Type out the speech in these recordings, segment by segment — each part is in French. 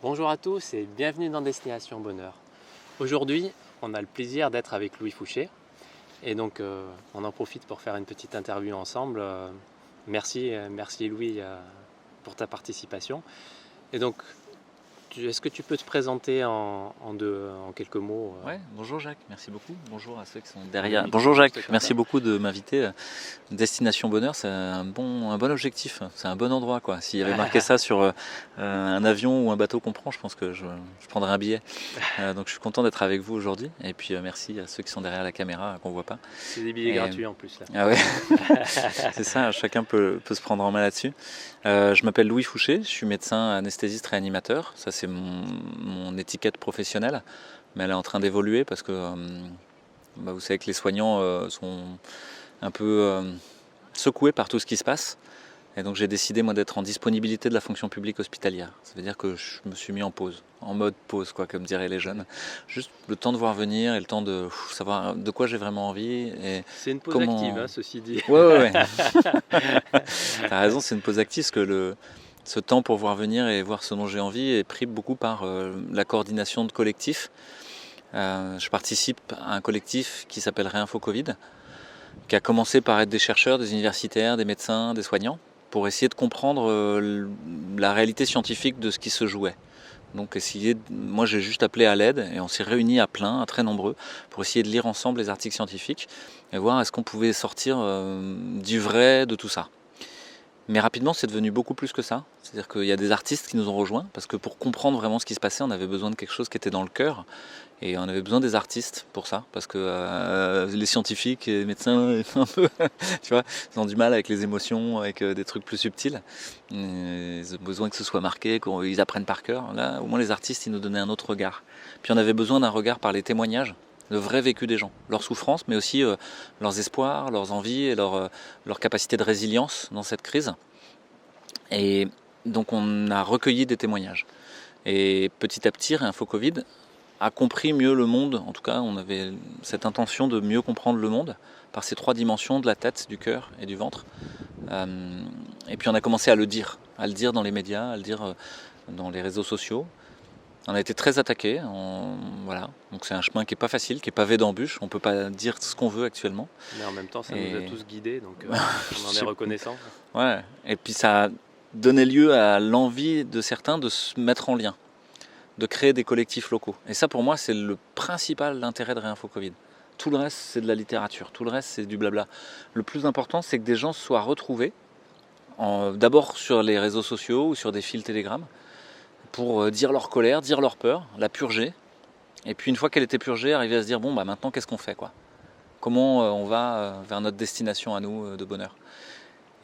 Bonjour à tous et bienvenue dans Destination Bonheur. Aujourd'hui, on a le plaisir d'être avec Louis Fouché et donc on en profite pour faire une petite interview ensemble. Merci Louis pour ta participation. Et donc, est-ce que tu peux te présenter en quelques mots Ouais, bonjour Jacques, merci beaucoup. Bonjour à ceux qui sont derrière. Bonjour Jacques, merci beaucoup de m'inviter. Destination Bonheur, c'est un bon objectif, c'est un bon endroit quoi. S'il y avait marqué ça sur un avion ou un bateau qu'on prend, je pense que je prendrais un billet. Donc je suis content d'être avec vous aujourd'hui. Et puis merci à ceux qui sont derrière la caméra qu'on voit pas. C'est des billets gratuits en plus là. Ah ouais, c'est ça, chacun peut se prendre en main là-dessus. Je m'appelle Louis Fouché, je suis médecin anesthésiste réanimateur. Ça c'est mon étiquette professionnelle. Mais elle est en train d'évoluer parce que vous savez que les soignants sont un peu secoués par tout ce qui se passe. Et donc j'ai décidé moi d'être en disponibilité de la fonction publique hospitalière. Ça veut dire que je me suis mis en pause, en mode pause quoi, comme diraient les jeunes. Juste le temps de voir venir et le temps de savoir de quoi j'ai vraiment envie. C'est une pause active, hein, ceci dit. Ouais. T'as raison, c'est une pause active parce que ce temps pour voir venir et voir ce dont j'ai envie est pris beaucoup par la coordination de collectifs. Je participe à un collectif qui s'appelle Réinfo Covid, qui a commencé par être des chercheurs, des universitaires, des médecins, des soignants, pour essayer de comprendre la réalité scientifique de ce qui se jouait. Donc moi j'ai juste appelé à l'aide et on s'est réunis à plein, à très nombreux, pour essayer de lire ensemble les articles scientifiques et voir est-ce qu'on pouvait sortir du vrai de tout ça. Mais rapidement, c'est devenu beaucoup plus que ça. C'est-à-dire qu'il y a des artistes qui nous ont rejoints, parce que pour comprendre vraiment ce qui se passait, on avait besoin de quelque chose qui était dans le cœur. Et on avait besoin des artistes pour ça, parce que les scientifiques et les médecins, un peu, tu vois, ils ont du mal avec les émotions, avec des trucs plus subtils. Ils ont besoin que ce soit marqué, qu'ils apprennent par cœur. Là, au moins les artistes, ils nous donnaient un autre regard. Puis on avait besoin d'un regard par les témoignages, le vrai vécu des gens, leur souffrance, mais aussi leurs espoirs, leurs envies et leur capacité de résilience dans cette crise. Et donc on a recueilli des témoignages. Et petit à petit, Réinfo Covid a compris mieux le monde. En tout cas, on avait cette intention de mieux comprendre le monde par ces trois dimensions de la tête, du cœur et du ventre. Et puis on a commencé à le dire dans les médias, à le dire dans les réseaux sociaux. On a été très attaqués, voilà. Donc c'est un chemin qui n'est pas facile, qui est pavé d'embûches. On ne peut pas dire ce qu'on veut actuellement. Mais en même temps, ça nous a tous guidés, donc on en est reconnaissant. Ouais. Et puis ça a donné lieu à l'envie de certains de se mettre en lien, de créer des collectifs locaux. Et ça pour moi c'est le principal intérêt de Réinfo Covid. Tout le reste c'est de la littérature, tout le reste c'est du blabla. Le plus important c'est que des gens soient retrouvés, d'abord sur les réseaux sociaux ou sur des fils Telegram, pour dire leur colère, dire leur peur, la purger. Et puis une fois qu'elle était purgée, arriver à se dire bon bah maintenant qu'est-ce qu'on fait quoi ? Comment on va vers notre destination à nous de bonheur ?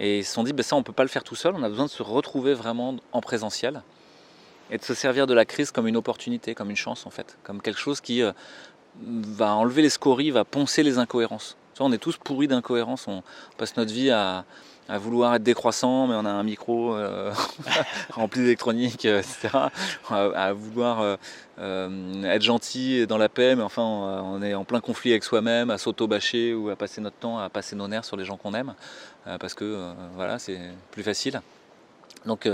Et ils se sont dit ça on peut pas le faire tout seul, on a besoin de se retrouver vraiment en présentiel et de se servir de la crise comme une opportunité, comme une chance en fait, comme quelque chose qui va enlever les scories, va poncer les incohérences. Tu vois, on est tous pourris d'incohérences, on passe notre vie à vouloir être décroissant, mais on a un micro rempli d'électronique, etc. À vouloir être gentil et dans la paix, mais enfin on est en plein conflit avec soi-même, à s'auto-bâcher ou à passer notre temps à passer nos nerfs sur les gens qu'on aime, parce que voilà, c'est plus facile. Donc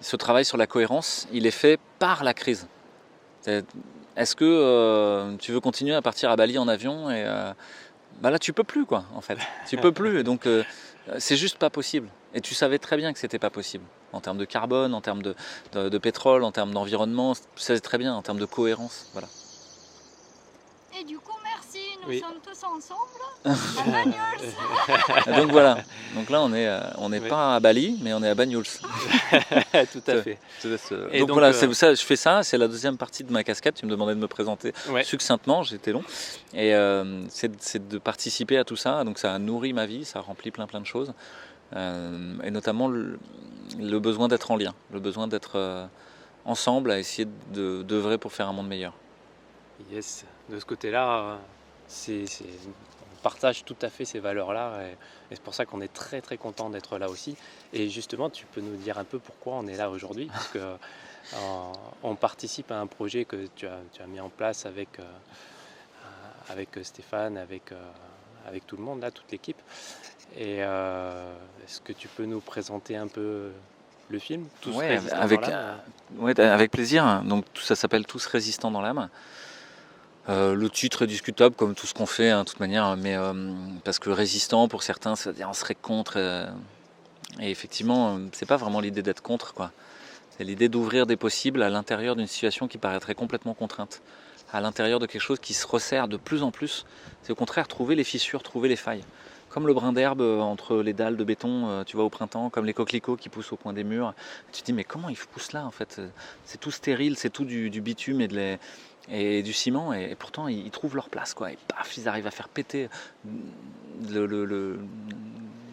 ce travail sur la cohérence, il est fait par la crise. Est-ce que tu veux continuer à partir à Bali en avion et là tu peux plus quoi en fait. Tu peux plus et donc c'est juste pas possible. Et tu savais très bien que c'était pas possible. En termes de carbone, en termes de pétrole, en termes d'environnement, tu savais très bien en termes de cohérence. Voilà. Et du coup, merci, nous sommes tous ensemble à Banyuls. Donc voilà, donc là on n'est pas à Bali, mais on est à Banyuls. Tout à fait. Donc voilà, c'est ça, je fais ça, c'est la deuxième partie de ma casquette. Tu me demandais de me présenter succinctement, j'étais long. Et c'est de participer à tout ça, donc ça a nourri ma vie, ça a rempli plein de choses. Et notamment le besoin d'être en lien, le besoin d'être ensemble à essayer d'œuvrer pour faire un monde meilleur. Yes, de ce côté-là, on partage tout à fait ces valeurs-là et c'est pour ça qu'on est très très content d'être là aussi. Et justement, tu peux nous dire un peu pourquoi on est là aujourd'hui, parce que on participe à un projet que tu as mis en place avec Stéphane, avec tout le monde, là, toute l'équipe. Et est-ce que tu peux nous présenter un peu le film, Tous Ouais, résistants avec, dans l'âme. ouais, avec plaisir. Donc ça s'appelle Tous résistants dans l'âme. Le titre est discutable comme tout ce qu'on fait, hein, de toute manière, mais parce que résistant pour certains, ça veut dire on serait contre. Et effectivement, c'est pas vraiment l'idée d'être contre, quoi. C'est l'idée d'ouvrir des possibles à l'intérieur d'une situation qui paraîtrait complètement contrainte, à l'intérieur de quelque chose qui se resserre de plus en plus. C'est au contraire trouver les fissures, trouver les failles. Comme le brin d'herbe entre les dalles de béton, tu vois, au printemps, comme les coquelicots qui poussent au coin des murs. Tu te dis, mais comment ils poussent là, en fait? C'est tout stérile, c'est tout du bitume et du ciment, et pourtant ils trouvent leur place, quoi. Et paf, ils arrivent à faire péter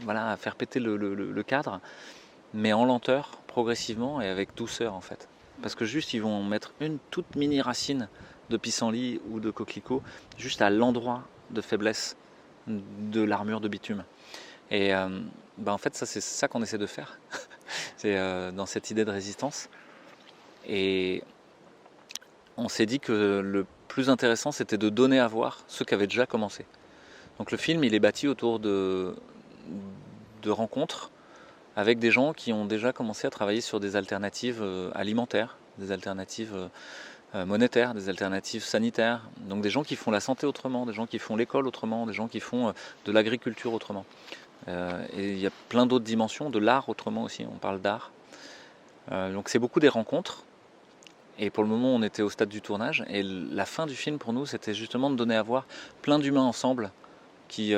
voilà, à faire péter le cadre, mais en lenteur, progressivement et avec douceur, en fait. Parce que juste, ils vont mettre une toute mini racine de pissenlit ou de coquelicot juste à l'endroit de faiblesse de l'armure de bitume. Et en fait, ça, c'est ça qu'on essaie de faire. C'est dans cette idée de résistance. Et on s'est dit que le plus intéressant, c'était de donner à voir ceux qui avaient déjà commencé. Donc le film, il est bâti autour de rencontres avec des gens qui ont déjà commencé à travailler sur des alternatives alimentaires, des alternatives monétaires, des alternatives sanitaires. Donc des gens qui font la santé autrement, des gens qui font l'école autrement, des gens qui font de l'agriculture autrement. Et il y a plein d'autres dimensions, de l'art autrement aussi, on parle d'art. Donc c'est beaucoup des rencontres. Et pour le moment, on était au stade du tournage. Et la fin du film, pour nous, c'était justement de donner à voir plein d'humains ensemble qui,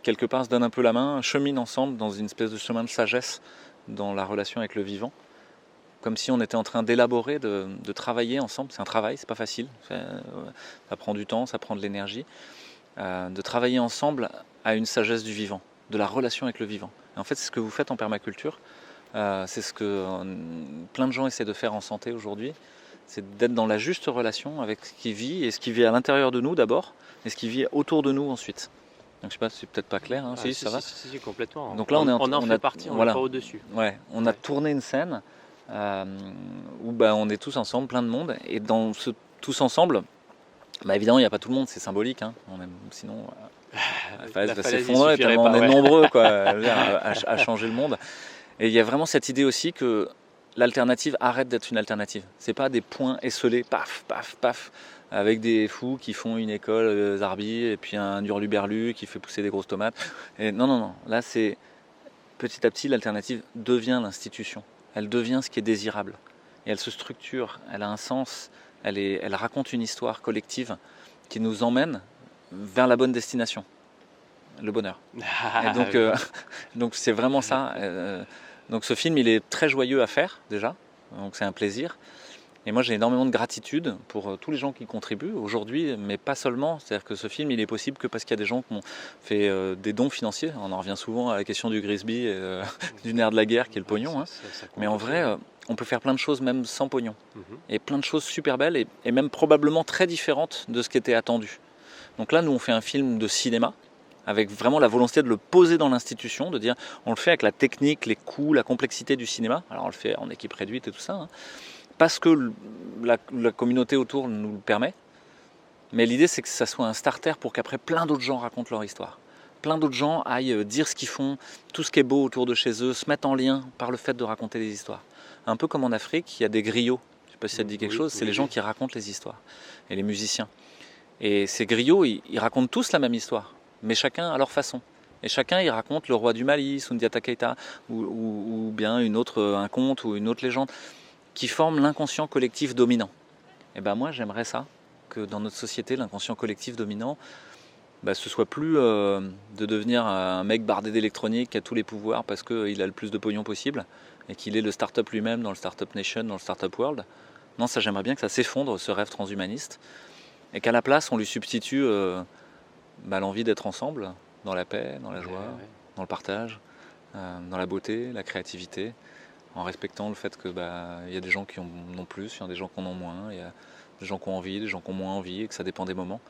quelque part, se donnent un peu la main, cheminent ensemble dans une espèce de chemin de sagesse dans la relation avec le vivant. Comme si on était en train d'élaborer, de travailler ensemble. C'est un travail, c'est pas facile. Ça prend du temps, ça prend de l'énergie. De travailler ensemble à une sagesse du vivant, de la relation avec le vivant. Et en fait, c'est ce que vous faites en permaculture. C'est ce que plein de gens essaient de faire en santé aujourd'hui. C'est d'être dans la juste relation avec ce qui vit, et ce qui vit à l'intérieur de nous d'abord, et ce qui vit autour de nous ensuite. Donc je sais pas, c'est peut-être pas clair, hein. Si, ça va. si, complètement. Donc là, on en fait fait partie, on n'est pas au-dessus. Ouais, on a tourné une scène où on est tous ensemble, plein de monde, et dans ce tous ensemble, évidemment, il n'y a pas tout le monde, c'est symbolique, hein. Sinon, la falaise va s'effondrer tellement on est nombreux, quoi, à changer le monde. Et il y a vraiment cette idée aussi que l'alternative arrête d'être une alternative. C'est pas des points esselés, paf, paf, paf, avec des fous qui font une école Zarbi et puis un hurluberlu qui fait pousser des grosses tomates. Et non. Là, c'est petit à petit, l'alternative devient l'institution. Elle devient ce qui est désirable. Et elle se structure, elle a un sens, elle raconte une histoire collective qui nous emmène vers la bonne destination, le bonheur. Et donc c'est vraiment ça. Donc ce film, il est très joyeux à faire déjà, donc c'est un plaisir. Et moi j'ai énormément de gratitude pour tous les gens qui contribuent aujourd'hui, mais pas seulement. C'est-à-dire que ce film, il est possible que parce qu'il y a des gens qui ont fait des dons financiers. On en revient souvent à la question du Grisby et du nerf de la guerre qui est le pognon. Hein. Mais en vrai, on peut faire plein de choses même sans pognon. Et plein de choses super belles et même probablement très différentes de ce qui était attendu. Donc là, nous on fait un film de cinéma, avec vraiment la volonté de le poser dans l'institution, de dire on le fait avec la technique, les coûts, la complexité du cinéma. Alors on le fait en équipe réduite et tout ça, hein, parce que la communauté autour nous le permet. Mais l'idée c'est que ça soit un starter pour qu'après plein d'autres gens racontent leur histoire. Plein d'autres gens aillent dire ce qu'ils font, tout ce qui est beau autour de chez eux, se mettent en lien par le fait de raconter des histoires. Un peu comme en Afrique, il y a des griots. Je ne sais pas si ça te dit quelque chose, c'est les gens qui racontent les histoires. Et les musiciens. Et ces griots, ils racontent tous la même histoire, mais chacun à leur façon. Et chacun, il raconte le roi du Mali, Soundiata Keita, ou bien un conte ou une autre légende, qui forment l'inconscient collectif dominant. Et moi, j'aimerais ça, que dans notre société, l'inconscient collectif dominant, ce soit plus de devenir un mec bardé d'électronique qui a tous les pouvoirs parce qu'il a le plus de pognon possible, et qu'il est le start-up lui-même dans le Startup Nation, dans le Startup World. Non, ça, j'aimerais bien que ça s'effondre, ce rêve transhumaniste, et qu'à la place, on lui substitue l'envie d'être ensemble, dans la paix, dans la joie, dans le partage, dans la beauté, la créativité, en respectant le fait que y a des gens qui en ont plus, il y a des gens qui en ont moins, il y a des gens qui ont envie, des gens qui ont moins envie, et que ça dépend des moments.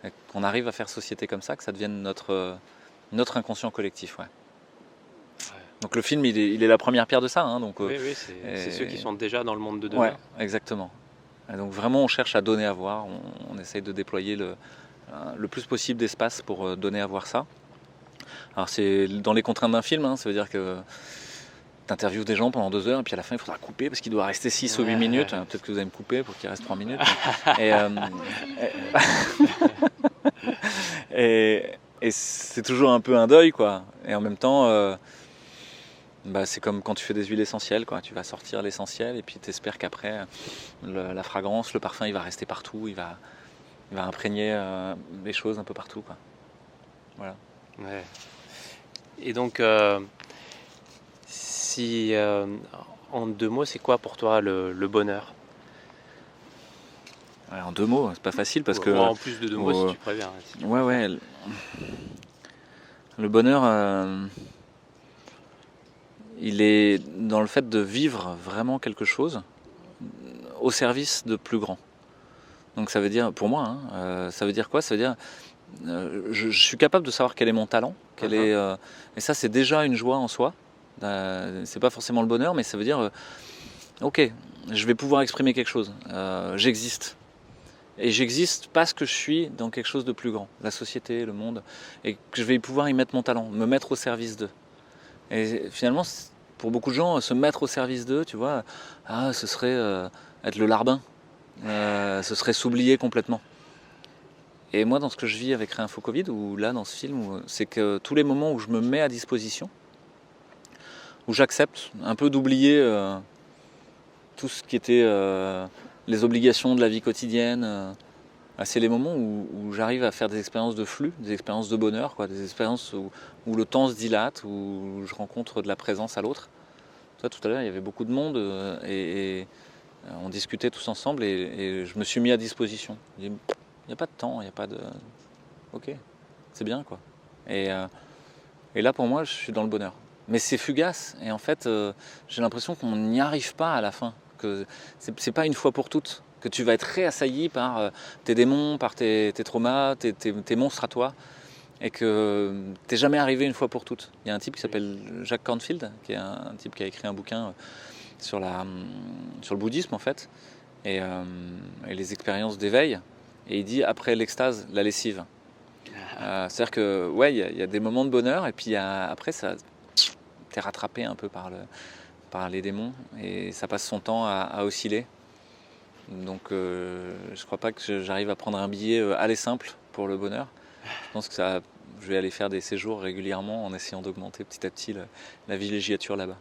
Et qu'on arrive à faire société comme ça, que ça devienne notre inconscient collectif. Ouais. Donc le film, il est la première pierre de ça. Hein, donc, oui, c'est ceux qui sont déjà dans le monde de demain. Ouais, exactement. Et donc vraiment, on cherche à donner à voir, on essaye de déployer le plus possible d'espace pour donner à voir ça. Alors c'est dans les contraintes d'un film, hein, ça veut dire que t'interviews des gens pendant 2 heures et puis à la fin il faudra couper parce qu'il doit rester 6 ou 8 minutes. Peut-être que vous allez me couper pour qu'il reste 3 minutes. Et, et c'est toujours un peu un deuil, quoi. Et en même temps, c'est comme quand tu fais des huiles essentielles, quoi. Tu vas sortir l'essentiel et puis tu espères qu'après la fragrance, le parfum, il va rester partout, il va imprégner les choses un peu partout, quoi. Voilà. Ouais. Et donc, si en 2 mots, c'est quoi pour toi le bonheur? Ouais, en 2 mots, c'est pas facile parce que. En plus de 2 mots, si tu préviens. Ouais. Le bonheur, il est dans le fait de vivre vraiment quelque chose au service de plus grand. Donc ça veut dire, pour moi, ça veut dire quoi? Ça veut dire, je suis capable de savoir quel est mon talent, et ça c'est déjà une joie en soi. C'est pas forcément le bonheur, mais ça veut dire, ok, je vais pouvoir exprimer quelque chose. J'existe. Et j'existe parce que je suis dans quelque chose de plus grand, la société, le monde, et que je vais pouvoir y mettre mon talent, me mettre au service d'eux. Et finalement, pour beaucoup de gens, se mettre au service d'eux, tu vois, ce serait être le larbin, ce serait s'oublier complètement. Et moi, dans ce que je vis avec Réinfo Covid, ou là, dans ce film, c'est que tous les moments où je me mets à disposition, où j'accepte un peu d'oublier tout ce qui était les obligations de la vie quotidienne, c'est les moments où j'arrive à faire des expériences de flux, des expériences de bonheur, quoi, des expériences où le temps se dilate, où je rencontre de la présence à l'autre. Toi, tout à l'heure, il y avait beaucoup de monde et on discutait tous ensemble et je me suis mis à disposition. Il n'y a pas de temps, il n'y a pas de... Ok, c'est bien, quoi. Et là, pour moi, je suis dans le bonheur. Mais c'est fugace et en fait, j'ai l'impression qu'on n'y arrive pas à la fin. Que c'est pas une fois pour toutes, que tu vas être réassailli par tes démons, par tes traumas, tes monstres à toi, et que t'es jamais arrivé une fois pour toutes. Il y a un type qui s'appelle Jack Kornfield, qui est un type qui a écrit un bouquin sur le bouddhisme en fait, et les expériences d'éveil, et il dit après l'extase, la lessive. C'est-à-dire que ouais, il y a des moments de bonheur, et puis après ça, t'es rattrapé un peu par les démons et ça passe son temps à osciller. Donc je crois pas que j'arrive à prendre un billet aller simple pour le bonheur. Je pense que je vais aller faire des séjours régulièrement en essayant d'augmenter petit à petit la villégiature là-bas.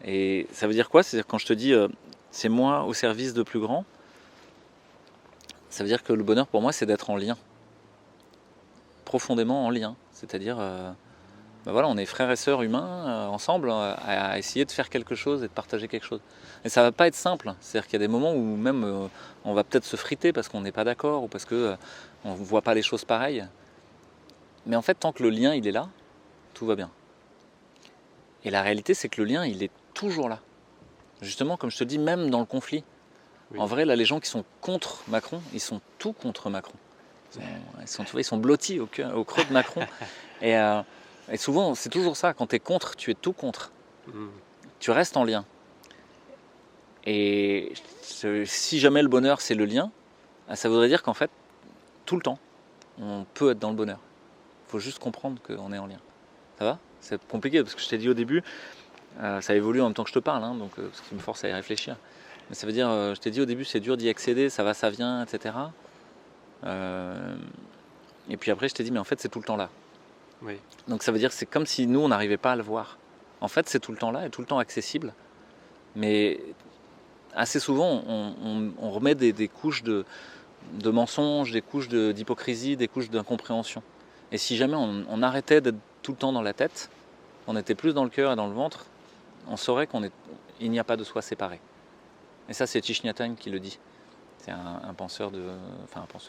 Et ça veut dire quoi? C'est-à-dire quand je te dis c'est moi au service de plus grand, ça veut dire que le bonheur pour moi c'est d'être en lien. Profondément en lien. C'est-à-dire voilà, on est frères et sœurs humains ensemble à essayer de faire quelque chose et de partager quelque chose. Et ça va pas être simple. C'est-à-dire qu'il y a des moments où même on va peut-être se friter parce qu'on n'est pas d'accord ou parce qu'on ne voit pas les choses pareilles. Mais en fait, tant que le lien il est là, tout va bien. Et la réalité, c'est que le lien il est toujours là. Justement, comme je te dis, même dans le conflit. Oui. En vrai, là, les gens qui sont contre Macron, ils sont tout contre Macron. Ils sont blottis au creux de Macron. Et souvent, c'est toujours ça, quand tu es contre, tu es tout contre. Tu restes en lien. Et si jamais le bonheur, c'est le lien, ça voudrait dire qu'en fait, tout le temps, on peut être dans le bonheur. Il faut juste comprendre qu'on est en lien. Ça va? C'est compliqué, parce que je t'ai dit au début, ça évolue en même temps que je te parle, donc, ce qui me force à y réfléchir. Mais ça veut dire, je t'ai dit au début, c'est dur d'y accéder, ça va, ça vient, etc. Et puis après, je t'ai dit, mais en fait, c'est tout le temps là. Oui. Donc ça veut dire que c'est comme si nous, on n'arrivait pas à le voir. En fait, c'est tout le temps là et tout le temps accessible. Mais assez souvent, on remet des couches de mensonges, des couches d'hypocrisie, des couches d'incompréhension. Et si jamais on arrêtait d'être tout le temps dans la tête, on était plus dans le cœur et dans le ventre, on saurait qu'il n'y a pas de soi séparé. Et ça, c'est Thich Nhat Hanh qui le dit. C'est un penseur,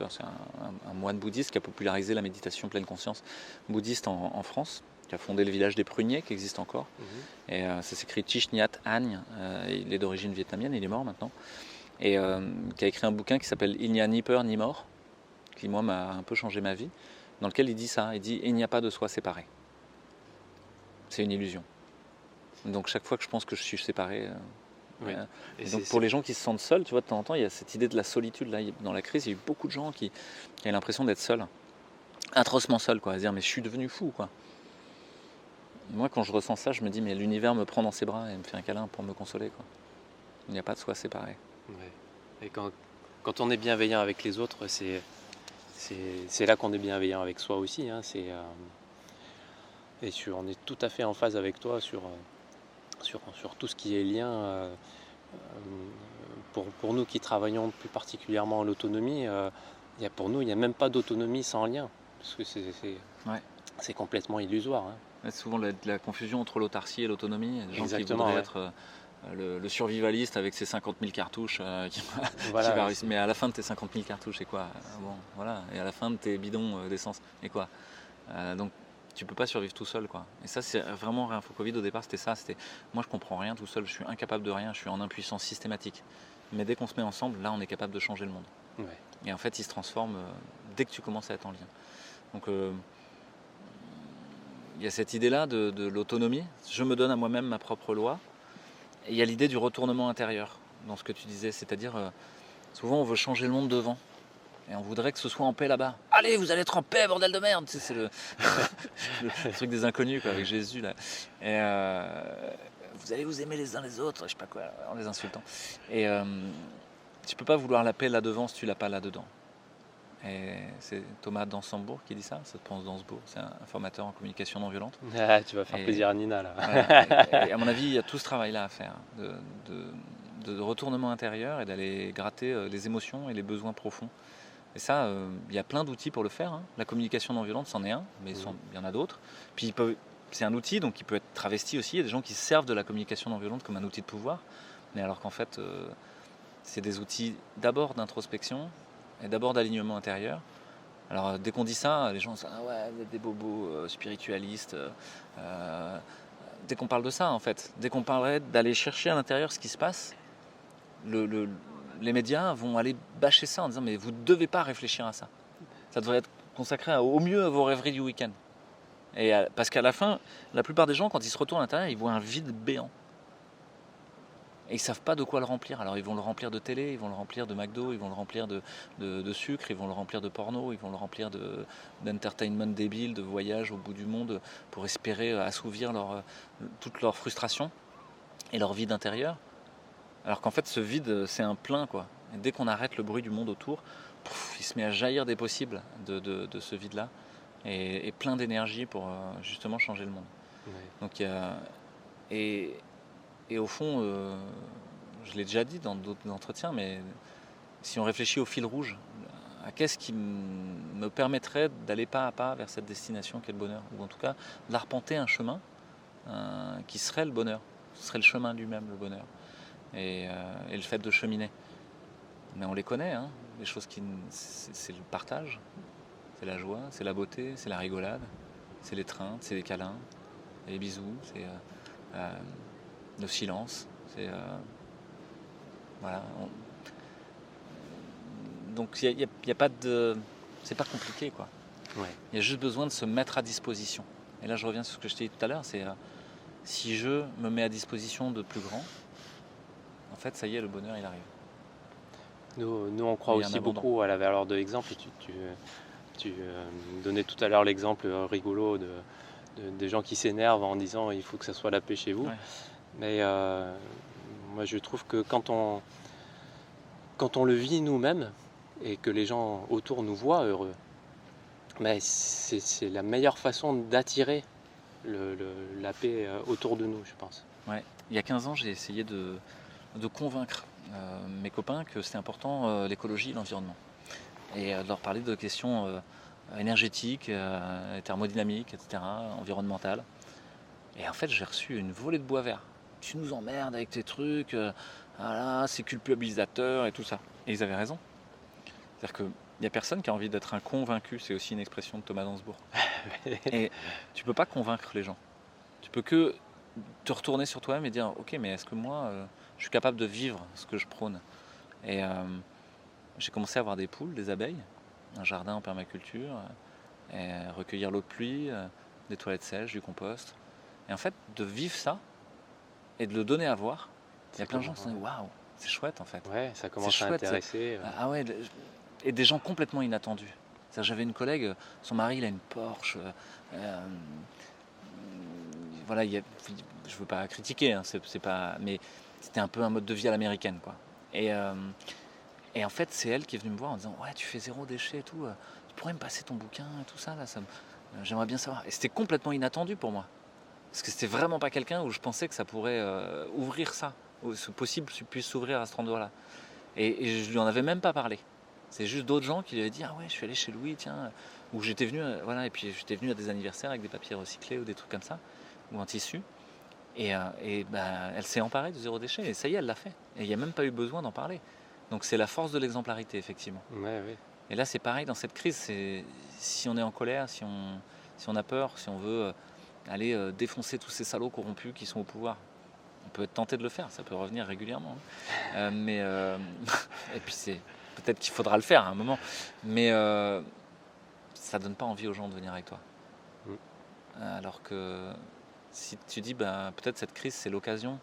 c'est un moine bouddhiste qui a popularisé la méditation pleine conscience bouddhiste en France, qui a fondé le village des Pruniers, qui existe encore. Et ça s'écrit Thich Nhat Hanh, il est d'origine vietnamienne, il est mort maintenant. Et qui a écrit un bouquin qui s'appelle Il n'y a ni peur ni mort, qui moi m'a un peu changé ma vie, dans lequel il dit ça, il dit il n'y a pas de soi séparé. C'est une illusion. Donc chaque fois que je pense que je suis séparé... Oui. Et donc pour les gens qui se sentent seuls, tu vois, de temps en temps, il y a cette idée de la solitude. Là, dans la crise, il y a eu beaucoup de gens qui ont l'impression d'être seuls, atrocement seuls, quoi, à se dire mais je suis devenu fou, quoi. Moi, quand je ressens ça, je me dis, mais l'univers me prend dans ses bras et me fait un câlin pour me consoler, quoi. Il n'y a pas de soi séparé. Ouais. Et quand on est bienveillant avec les autres, c'est là qu'on est bienveillant avec soi aussi, hein. On est tout à fait en phase avec toi sur tout ce qui est lien. Pour nous qui travaillons plus particulièrement l'autonomie, pour nous, il n'y a même pas d'autonomie sans lien. Parce que c'est complètement illusoire, hein. Il y a souvent la confusion entre l'autarcie et l'autonomie. Des gens Exactement, qui voudraient être le survivaliste avec ses 50 000 cartouches Voilà, qui va réussir. Mais à la fin de tes 50 000 cartouches, c'est quoi? Bon, voilà. Et à la fin de tes bidons d'essence, et quoi? Donc tu peux pas survivre tout seul, quoi. Et ça, c'est vraiment Réinfo Covid. Au départ, c'était ça. C'était moi, je comprends rien tout seul. Je suis incapable de rien. Je suis en impuissance systématique. Mais dès qu'on se met ensemble, là, on est capable de changer le monde. Ouais. Et en fait, il se transforme dès que tu commences à être en lien. Donc il y a cette idée-là de l'autonomie. Je me donne à moi-même ma propre loi. Et il y a l'idée du retournement intérieur dans ce que tu disais. C'est-à-dire, souvent, on veut changer le monde devant. Et on voudrait que ce soit en paix là-bas. Allez, vous allez être en paix, bordel de merde. Tu sais, c'est le truc des inconnus, quoi, avec Jésus, là. Et vous allez vous aimer les uns les autres, je sais pas quoi, en les insultant. Et tu peux pas vouloir la paix là-devant si tu l'as pas là-dedans. Et c'est Thomas Dansembourg qui dit ça, ça te pense Dansbourg, c'est un formateur en communication non violente. Ah, tu vas faire plaisir à Nina, là. Voilà. Et à mon avis, il y a tout ce travail-là à faire, de retournement intérieur et d'aller gratter les émotions et les besoins profonds. Et ça, il y a plein d'outils pour le faire, hein. La communication non violente, c'en est un, mais il y en a d'autres. Puis c'est un outil, donc il peut être travesti aussi. Il y a des gens qui se servent de la communication non violente comme un outil de pouvoir, mais alors qu'en fait, c'est des outils d'abord d'introspection et d'abord d'alignement intérieur. Alors dès qu'on dit ça, les gens disent ah ouais, vous êtes des bobos spiritualistes. Dès qu'on parle de ça, en fait, dès qu'on parlerait d'aller chercher à l'intérieur ce qui se passe, les médias vont aller bâcher ça en disant mais vous ne devez pas réfléchir à ça. Ça devrait être consacré au mieux à vos rêveries du week-end. Et parce qu'à la fin, la plupart des gens, quand ils se retournent à l'intérieur, ils voient un vide béant. Et ils ne savent pas de quoi le remplir. Alors ils vont le remplir de télé, ils vont le remplir de McDo, ils vont le remplir de sucre, ils vont le remplir de porno, ils vont le remplir d'entertainment débile, de voyages au bout du monde pour espérer assouvir toute leur frustration et leur vide intérieur. Alors qu'en fait ce vide c'est un plein, quoi. Et dès qu'on arrête le bruit du monde autour, il se met à jaillir des possibles de ce vide-là et plein d'énergie pour justement changer le monde. Ouais. Donc et au fond, je l'ai déjà dit dans d'autres entretiens, mais si on réfléchit au fil rouge, à qu'est-ce qui me permettrait d'aller pas à pas vers cette destination qu'est le bonheur, ou en tout cas d'arpenter un chemin qui serait le bonheur, ce serait le chemin lui-même, le bonheur, et le fait de cheminer. Mais on les connaît, hein, les choses c'est le partage, c'est la joie, c'est la beauté, c'est la rigolade, c'est l'étreinte, c'est les câlins, les bisous, c'est le silence, c'est voilà. Donc il y a pas de, c'est pas compliqué, quoi. Ouais. Il y a juste besoin de se mettre à disposition. Et là je reviens sur ce que je t'ai dit tout à l'heure, c'est si je me mets à disposition de plus grand, en fait ça y est, le bonheur il arrive. Nous on croit aussi beaucoup à la valeur de l'exemple. Tu donnais tout à l'heure l'exemple rigolo des gens qui s'énervent en disant il faut que ça soit la paix chez vous. Ouais. Mais moi je trouve que quand on le vit nous-mêmes et que les gens autour nous voient heureux, mais c'est la meilleure façon d'attirer la paix autour de nous, je pense. Ouais. Il y a 15 ans, j'ai essayé de convaincre mes copains que c'était important l'écologie et l'environnement. Et de leur parler de questions énergétiques, thermodynamiques, etc., environnementales. Et en fait, j'ai reçu une volée de bois vert. Tu nous emmerdes avec tes trucs, voilà, c'est culpabilisateur et tout ça. Et ils avaient raison. C'est-à-dire qu'il n'y a personne qui a envie d'être un convaincu, c'est aussi une expression de Thomas Dansbourg. Et tu ne peux pas convaincre les gens. Tu peux que te retourner sur toi-même et dire ok, mais est-ce que moi je suis capable de vivre ce que je prône? Et j'ai commencé à avoir des poules, des abeilles, un jardin en permaculture, et recueillir l'eau de pluie, des toilettes sèches, du compost. Et en fait, de vivre ça et de le donner à voir, il y a plein de gens qui se disent waouh, c'est chouette en fait. Ouais, ça commence à intéresser. Ah ouais, et des gens complètement inattendus. J'avais une collègue, son mari il a une Porsche, voilà, je veux pas critiquer, hein, c'est pas, mais c'était un peu un mode de vie à l'américaine, quoi. Et en fait, c'est elle qui est venue me voir en disant ouais, tu fais zéro déchet et tout, tu pourrais me passer ton bouquin et tout ça là, j'aimerais bien savoir. Et c'était complètement inattendu pour moi, parce que c'était vraiment pas quelqu'un où je pensais que ça pourrait ouvrir ça, où ce possible puisse s'ouvrir à cet endroit-là. Et je lui en avais même pas parlé. C'est juste d'autres gens qui lui avaient dit ah ouais, je suis allé chez Louis, tiens, ou j'étais venu, voilà, et puis j'étais venu à des anniversaires avec des papiers recyclés ou des trucs comme ça, ou en tissu. Et ben, elle s'est emparée du zéro déchet, et ça y est, elle l'a fait. Et il n'y a même pas eu besoin d'en parler. Donc c'est la force de l'exemplarité, effectivement. Ouais, ouais. Et là, c'est pareil dans cette crise. Si on est en colère, si on a peur, si on veut aller défoncer tous ces salauds corrompus qui sont au pouvoir, on peut être tenté de le faire, ça peut revenir régulièrement. Et puis peut-être qu'il faudra le faire à un moment. Mais ça donne pas envie aux gens de venir avec toi. Alors que si tu dis peut-être cette crise c'est l'occasion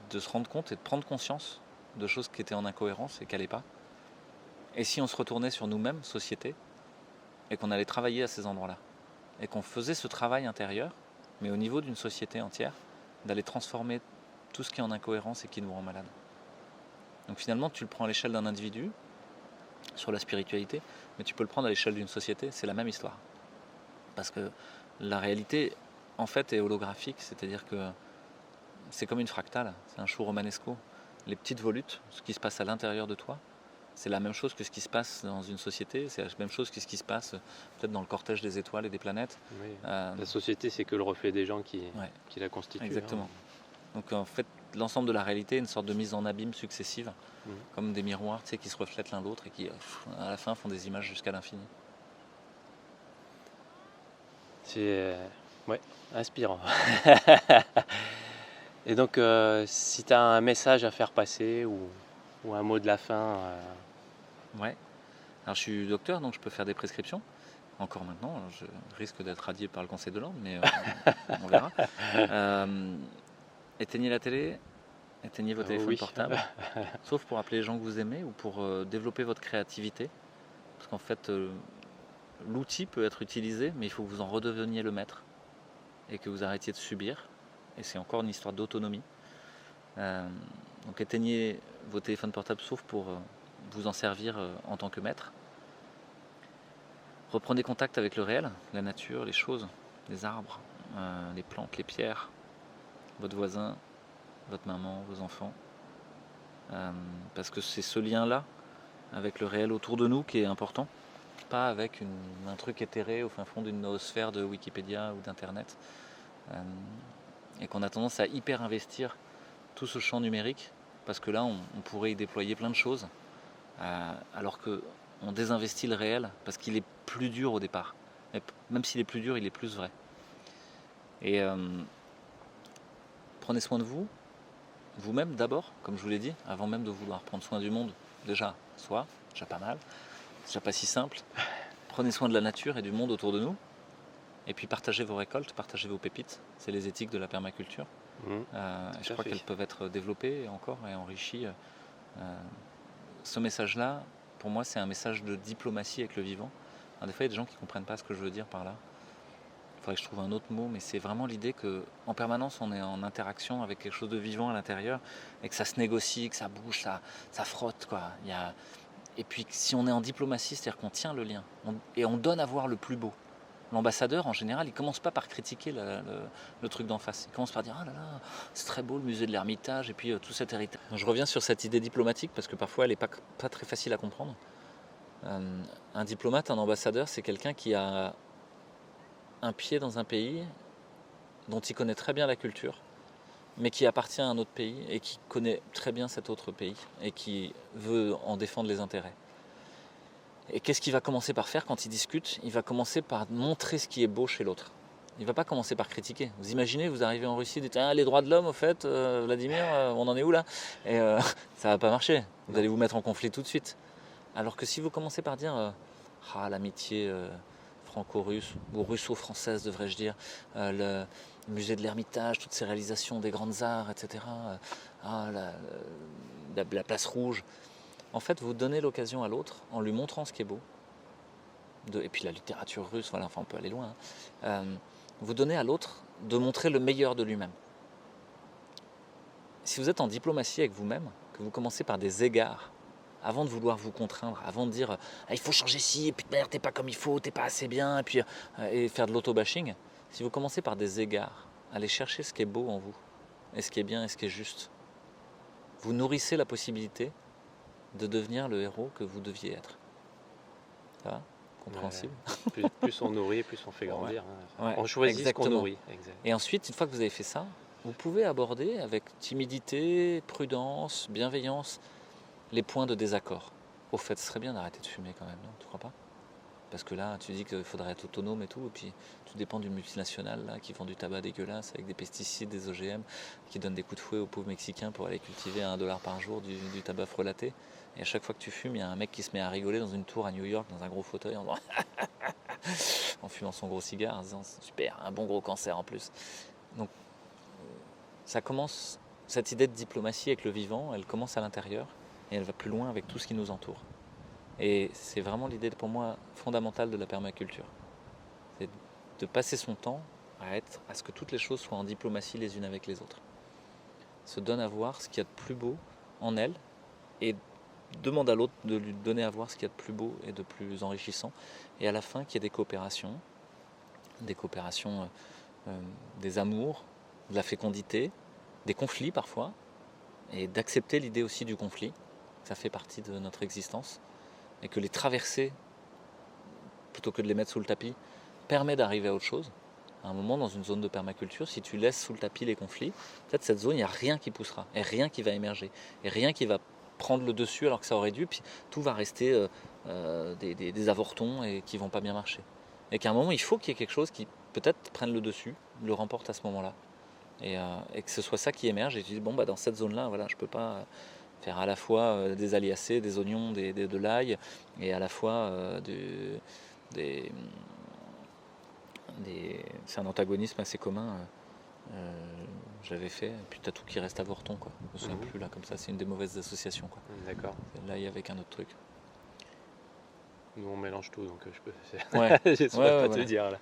de se rendre compte et de prendre conscience de choses qui étaient en incohérence et qui n'allaient pas. Et si on se retournait sur nous-mêmes, société, et qu'on allait travailler à ces endroits-là, et qu'on faisait ce travail intérieur, mais au niveau d'une société entière, d'aller transformer tout ce qui est en incohérence et qui nous rend malades. Donc finalement, tu le prends à l'échelle d'un individu, sur la spiritualité, mais tu peux le prendre à l'échelle d'une société, c'est la même histoire. Parce que la réalité, en fait, est holographique, c'est-à-dire que c'est comme une fractale, c'est un chou romanesco. Les petites volutes, ce qui se passe à l'intérieur de toi, c'est la même chose que ce qui se passe dans une société, c'est la même chose que ce qui se passe peut-être dans le cortège des étoiles et des planètes. Oui. La société, c'est que le reflet des gens qui la constituent. Exactement. Donc en fait, l'ensemble de la réalité est une sorte de mise en abîme successive, comme des miroirs qui se reflètent l'un l'autre et qui, à la fin, font des images jusqu'à l'infini. C'est inspirant. Et donc, si tu as un message à faire passer ou un mot de la fin. Ouais. Alors je suis docteur, donc je peux faire des prescriptions. Encore maintenant, je risque d'être radié par le Conseil de l'Ordre, mais on verra. Éteignez la télé, éteignez vos téléphones portables, sauf pour appeler les gens que vous aimez ou pour développer votre créativité. Parce qu'en fait, l'outil peut être utilisé, mais il faut que vous en redeveniez le maître et que vous arrêtiez de subir. Et c'est encore une histoire d'autonomie. Donc éteignez vos téléphones portables, sauf pour vous en servir en tant que maître. Reprenez contact avec le réel, la nature, les choses, les arbres, les plantes, les pierres, votre voisin, votre maman, vos enfants. Parce que c'est ce lien-là avec le réel autour de nous qui est important, pas avec un truc éthéré au fin fond d'une noosphère de Wikipédia ou d'Internet. Et qu'on a tendance à hyper investir tout ce champ numérique, parce que là on pourrait y déployer plein de choses, alors qu'on désinvestit le réel, parce qu'il est plus dur au départ. Mais même s'il est plus dur, il est plus vrai. Et prenez soin de vous, vous-même d'abord, comme je vous l'ai dit, avant même de vouloir prendre soin du monde, déjà pas mal, déjà pas si simple. Prenez soin de la nature et du monde autour de nous, et puis partagez vos récoltes, partagez vos pépites, c'est les éthiques de la permaculture. Je crois qu'elles peuvent être développées encore et enrichies. Ce message-là, pour moi, c'est un message de diplomatie avec le vivant. Alors, des fois, il y a des gens qui ne comprennent pas ce que je veux dire par là. Il faudrait que je trouve un autre mot, mais c'est vraiment l'idée qu'en permanence, on est en interaction avec quelque chose de vivant à l'intérieur et que ça se négocie, que ça bouge, ça frotte, quoi. Et puis, si on est en diplomatie, c'est-à-dire qu'on tient le lien et on donne à voir le plus beau. L'ambassadeur, en général, il ne commence pas par critiquer le truc d'en face. Il commence par dire « Ah là là, c'est très beau le musée de l'Ermitage et puis tout cet héritage. » Je reviens sur cette idée diplomatique parce que parfois elle n'est pas très facile à comprendre. Un diplomate, un ambassadeur, c'est quelqu'un qui a un pied dans un pays dont il connaît très bien la culture, mais qui appartient à un autre pays et qui connaît très bien cet autre pays et qui veut en défendre les intérêts. Et qu'est-ce qu'il va commencer par faire quand il discute ? Il va commencer par montrer ce qui est beau chez l'autre. Il ne va pas commencer par critiquer. Vous imaginez, vous arrivez en Russie, vous dites les droits de l'homme, au fait, Vladimir, on en est où là ? Et ça ne va pas marcher. Vous allez vous mettre en conflit tout de suite. Alors que si vous commencez par dire l'amitié franco-russe, ou russo-française devrais-je dire, le musée de l'Ermitage, toutes ces réalisations des grandes arts, etc., la place rouge. En fait, vous donnez l'occasion à l'autre en lui montrant ce qui est beau. Et puis la littérature russe, voilà, enfin on peut aller loin. Vous donnez à l'autre de montrer le meilleur de lui-même. Si vous êtes en diplomatie avec vous-même, que vous commencez par des égards, avant de vouloir vous contraindre, avant de dire il faut changer ci, et puis de manière t'es pas comme il faut, t'es pas assez bien, et puis et faire de l'auto-bashing, si vous commencez par des égards, allez chercher ce qui est beau en vous, et ce qui est bien et ce qui est juste, vous nourrissez la possibilité de devenir le héros que vous deviez être. Ça va ? Compréhensible ? Plus on nourrit, plus on fait grandir. Ouais. Ouais, On choisit exactement. ce qu'on nourrit. Exact. Et ensuite, une fois que vous avez fait ça, vous pouvez aborder avec timidité, prudence, bienveillance, les points de désaccord. Au fait, ce serait bien d'arrêter de fumer quand même, non ? Tu crois pas ? Parce que là, tu dis qu'il faudrait être autonome et tout, et puis tu dépends d'une multinationale là, qui vend du tabac dégueulasse avec des pesticides, des OGM, qui donne des coups de fouet aux pauvres Mexicains pour aller cultiver à $1 par jour du tabac frelaté. Et à chaque fois que tu fumes, il y a un mec qui se met à rigoler dans une tour à New York, dans un gros fauteuil, en fumant son gros cigare, en disant super, un bon gros cancer en plus. Donc, ça commence, cette idée de diplomatie avec le vivant, elle commence à l'intérieur et elle va plus loin avec tout ce qui nous entoure. Et c'est vraiment l'idée pour moi fondamentale de la permaculture. C'est de passer son temps à ce que toutes les choses soient en diplomatie les unes avec les autres. Se donne à voir ce qu'il y a de plus beau en elle et demande à l'autre de lui donner à voir ce qu'il y a de plus beau et de plus enrichissant. Et à la fin, qu'il y ait des coopérations, des amours, de la fécondité, des conflits parfois, et d'accepter l'idée aussi du conflit. Ça fait partie de notre existence. Et que les traverser, plutôt que de les mettre sous le tapis, permet d'arriver à autre chose. À un moment, dans une zone de permaculture, si tu laisses sous le tapis les conflits, peut-être cette zone, il n'y a rien qui poussera, et rien qui va émerger, et rien qui va prendre le dessus alors que ça aurait dû, puis tout va rester des avortons et qui ne vont pas bien marcher. Et qu'à un moment, il faut qu'il y ait quelque chose qui peut-être prenne le dessus, le remporte à ce moment-là. Et que ce soit ça qui émerge, et tu dis, bon, bah, dans cette zone-là, voilà, je ne peux pas faire à la fois des aliacés, des oignons, de l'ail, et à la fois c'est un antagonisme assez commun. J'avais fait, et puis t'as tout qui reste avorton, quoi. Je me souviens plus là, comme ça, c'est une des mauvaises associations, quoi. D'accord. L'ail avec un autre truc. Nous on mélange tout, donc je peux. Ouais. Je saurais pas te dire là.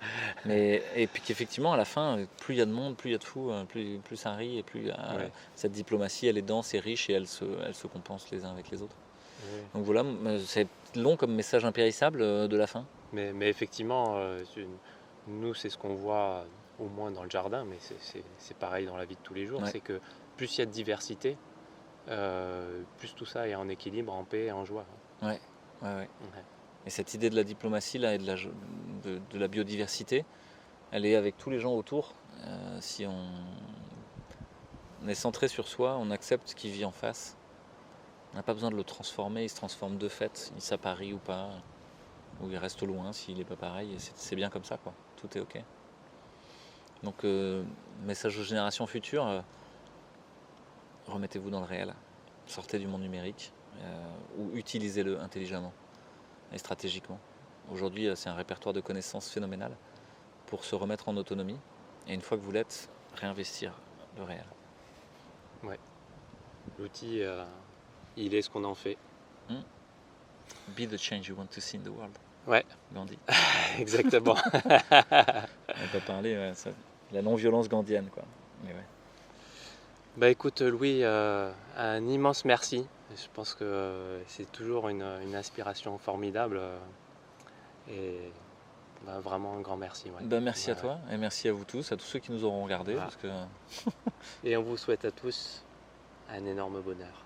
Et puis qu'effectivement, à la fin, plus il y a de monde, plus il y a de fous, plus ça rit, et plus cette diplomatie, elle est dense et riche, et elle se compense les uns avec les autres. Oui. Donc voilà, c'est long comme message impérissable de la fin. Mais effectivement, nous c'est ce qu'on voit au moins dans le jardin, mais c'est pareil dans la vie de tous les jours, c'est que plus il y a de diversité, plus tout ça est en équilibre, en paix, en joie. Ouais. Et cette idée de la diplomatie là, et de la biodiversité, elle est avec tous les gens autour. Si on est centré sur soi, on accepte ce qui vit en face. On n'a pas besoin de le transformer, il se transforme de fait, il s'apparie ou pas, ou il reste au loin s'il n'est pas pareil, et c'est bien comme ça, quoi. Tout est ok. Donc, message aux générations futures, remettez-vous dans le réel, sortez du monde numérique, ou utilisez-le intelligemment et stratégiquement. Aujourd'hui, c'est un répertoire de connaissances phénoménal pour se remettre en autonomie, et une fois que vous l'êtes, réinvestir le réel. Ouais. L'outil, il est ce qu'on en fait. Be the change you want to see in the world. Ouais. Gandhi. Exactement. On va parler, la non-violence gandhienne, quoi. Mais ouais. Bah écoute Louis, un immense merci. Je pense que c'est toujours une inspiration formidable. Et vraiment un grand merci. Ouais. Merci à toi, et merci à vous tous, à tous ceux qui nous auront regardés. Parce que... Et on vous souhaite à tous un énorme bonheur.